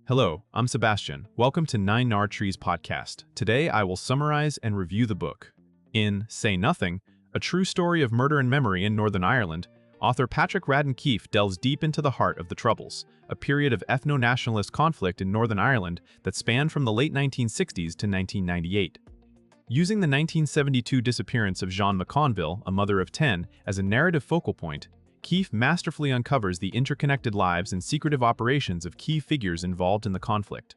Hello, I'm Sebastian. Welcome to Nine Nar Trees podcast. Today I will summarize and review the book. In Say Nothing, a true story of murder and memory in Northern Ireland, author Patrick Radden Keefe delves deep into the heart of the Troubles, a period of ethno-nationalist conflict in Northern Ireland that spanned from the late 1960s to 1998. Using the 1972 disappearance of Jean McConville, a mother of 10, as a narrative focal point, Keefe masterfully uncovers the interconnected lives and secretive operations of key figures involved in the conflict.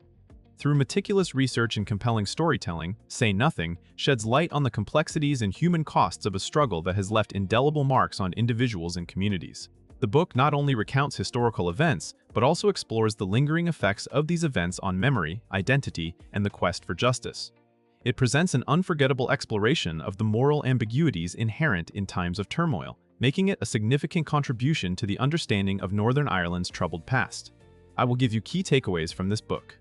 Through meticulous research and compelling storytelling, Say Nothing sheds light on the complexities and human costs of a struggle that has left indelible marks on individuals and communities. The book not only recounts historical events, but also explores the lingering effects of these events on memory, identity, and the quest for justice. It presents an unforgettable exploration of the moral ambiguities inherent in times of turmoil, making it a significant contribution to the understanding of Northern Ireland's troubled past. I will give you key takeaways from this book.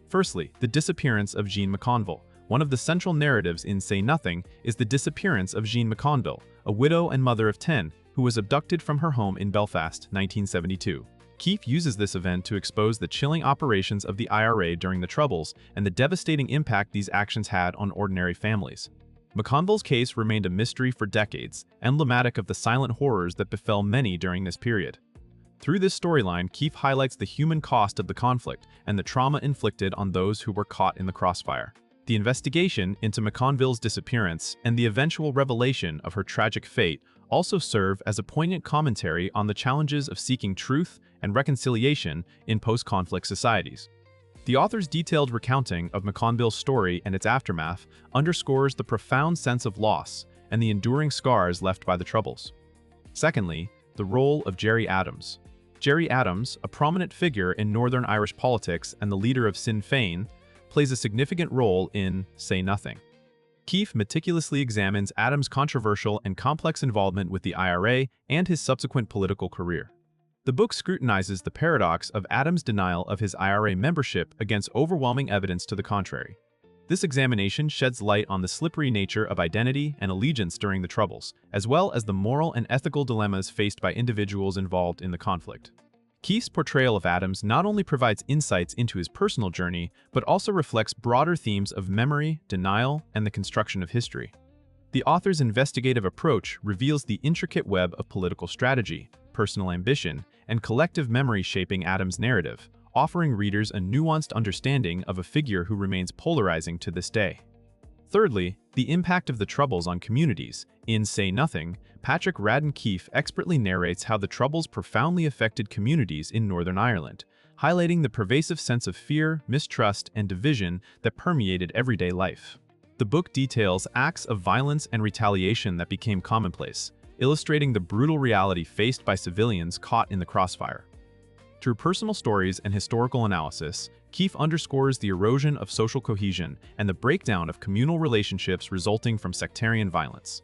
Firstly, the disappearance of Jean McConville. One of the central narratives in Say Nothing is the disappearance of Jean McConville, a widow and mother of 10, who was abducted from her home in Belfast, 1972. Keefe uses this event to expose the chilling operations of the IRA during the Troubles and the devastating impact these actions had on ordinary families. McConville's case remained a mystery for decades, emblematic of the silent horrors that befell many during this period. Through this storyline, Keefe highlights the human cost of the conflict and the trauma inflicted on those who were caught in the crossfire. The investigation into McConville's disappearance and the eventual revelation of her tragic fate also serve as a poignant commentary on the challenges of seeking truth and reconciliation in post-conflict societies. The author's detailed recounting of McConville's story and its aftermath underscores the profound sense of loss and the enduring scars left by the Troubles. Secondly, the role of Gerry Adams. Gerry Adams, a prominent figure in Northern Irish politics and the leader of Sinn Féin, plays a significant role in Say Nothing. Keefe meticulously examines Adams' controversial and complex involvement with the IRA and his subsequent political career. The book scrutinizes the paradox of Adams' denial of his IRA membership against overwhelming evidence to the contrary. This examination sheds light on the slippery nature of identity and allegiance during the Troubles, as well as the moral and ethical dilemmas faced by individuals involved in the conflict. Keefe's portrayal of Adams not only provides insights into his personal journey, but also reflects broader themes of memory, denial, and the construction of history. The author's investigative approach reveals the intricate web of political strategy, personal ambition, and collective memory shaping Adams' narrative, offering readers a nuanced understanding of a figure who remains polarizing to this day. Thirdly, the impact of the Troubles on communities. In Say Nothing, Patrick Radden Keefe expertly narrates how the Troubles profoundly affected communities in Northern Ireland, highlighting the pervasive sense of fear, mistrust, and division that permeated everyday life. The book details acts of violence and retaliation that became commonplace, illustrating the brutal reality faced by civilians caught in the crossfire. Through personal stories and historical analysis, Keefe underscores the erosion of social cohesion and the breakdown of communal relationships resulting from sectarian violence.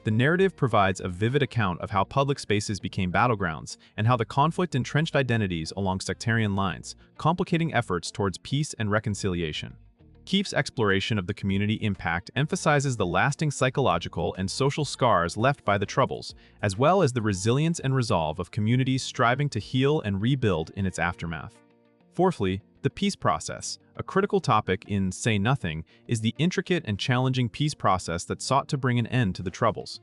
The narrative provides a vivid account of how public spaces became battlegrounds and how the conflict entrenched identities along sectarian lines, complicating efforts towards peace and reconciliation. Keefe's exploration of the community impact emphasizes the lasting psychological and social scars left by the Troubles, as well as the resilience and resolve of communities striving to heal and rebuild in its aftermath. Fourthly, the peace process. A critical topic in Say Nothing is the intricate and challenging peace process that sought to bring an end to the Troubles.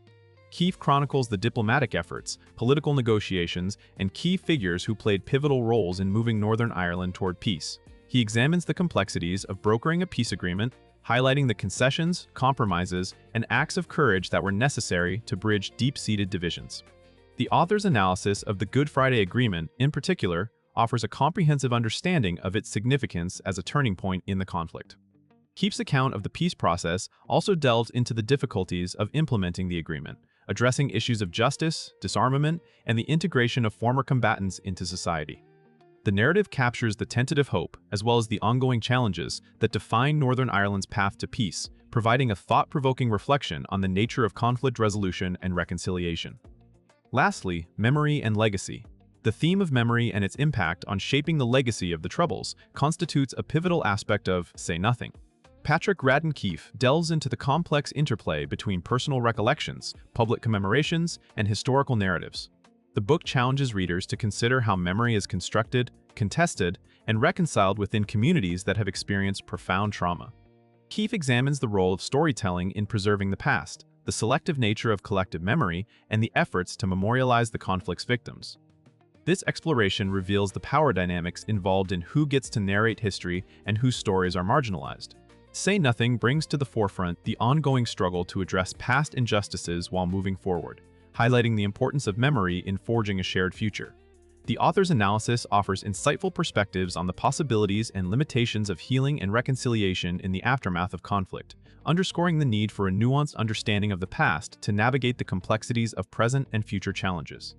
Keefe chronicles the diplomatic efforts, political negotiations, and key figures who played pivotal roles in moving Northern Ireland toward peace. He examines the complexities of brokering a peace agreement, highlighting the concessions, compromises, and acts of courage that were necessary to bridge deep-seated divisions. The author's analysis of the Good Friday Agreement, in particular, offers a comprehensive understanding of its significance as a turning point in the conflict. Keefe's account of the peace process also delves into the difficulties of implementing the agreement, addressing issues of justice, disarmament, and the integration of former combatants into society. The narrative captures the tentative hope, as well as the ongoing challenges that define Northern Ireland's path to peace, providing a thought-provoking reflection on the nature of conflict resolution and reconciliation. Lastly, memory and legacy. The theme of memory and its impact on shaping the legacy of the Troubles constitutes a pivotal aspect of Say Nothing. Patrick Radden Keefe delves into the complex interplay between personal recollections, public commemorations, and historical narratives. The book challenges readers to consider how memory is constructed, contested, and reconciled within communities that have experienced profound trauma. Keefe examines the role of storytelling in preserving the past, the selective nature of collective memory, and the efforts to memorialize the conflict's victims. This exploration reveals the power dynamics involved in who gets to narrate history and whose stories are marginalized. Say Nothing brings to the forefront the ongoing struggle to address past injustices while moving forward, highlighting the importance of memory in forging a shared future. The author's analysis offers insightful perspectives on the possibilities and limitations of healing and reconciliation in the aftermath of conflict, underscoring the need for a nuanced understanding of the past to navigate the complexities of present and future challenges.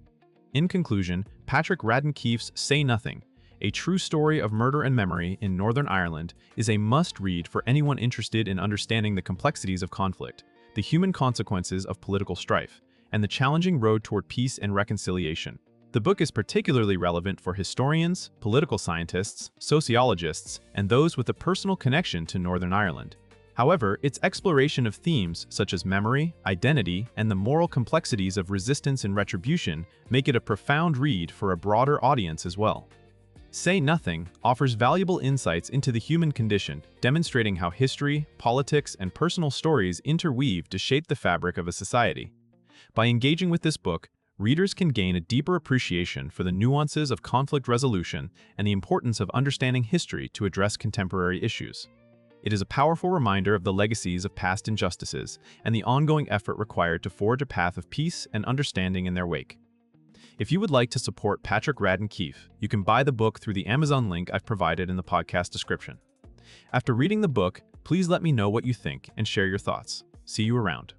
In conclusion, Patrick Radden Keefe's Say Nothing, a true story of murder and memory in Northern Ireland, is a must-read for anyone interested in understanding the complexities of conflict, the human consequences of political strife, and the challenging road toward peace and reconciliation. The book is particularly relevant for historians, political scientists, sociologists, and those with a personal connection to Northern Ireland. However, its exploration of themes such as memory, identity, and the moral complexities of resistance and retribution make it a profound read for a broader audience as well. Say Nothing offers valuable insights into the human condition, demonstrating how history, politics, and personal stories interweave to shape the fabric of a society. By engaging with this book, readers can gain a deeper appreciation for the nuances of conflict resolution and the importance of understanding history to address contemporary issues. It is a powerful reminder of the legacies of past injustices and the ongoing effort required to forge a path of peace and understanding in their wake. If you would like to support Patrick Radden Keefe, you can buy the book through the Amazon link I've provided in the podcast description. After reading the book, please let me know what you think and share your thoughts. See you around.